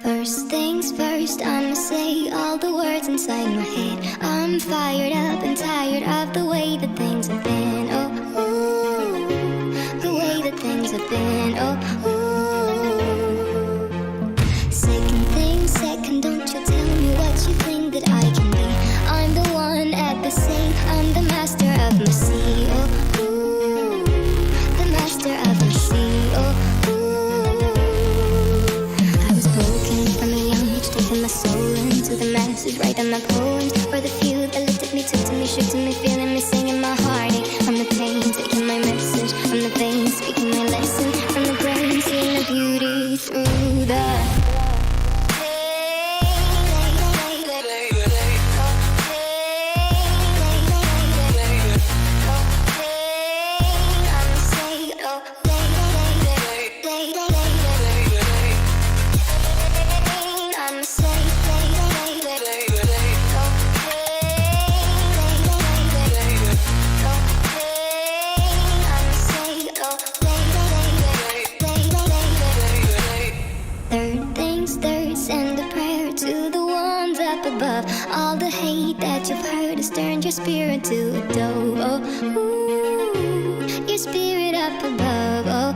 First things first, I'ma say all the words inside my head. I'm fired up and tired of the way that things have been. Oh, ooh, the way that things have been. Oh, ooh. Second thing second, don't you tell me what you think that I can be. I'm the one at the sea, I'm the master of my sea. Oh, ooh, the master of my sea. Oh, my soul into the masses, writing my poems for the few that looked at me, took to me, shook to me, feeling me, singing my heartache. From the pain, taking my message, from the veins, speaking my lesson, from the brain, seeing the beauty through the all the hate that you've heard has turned your spirit to a dove. Oh, ooh, your spirit up above. Oh,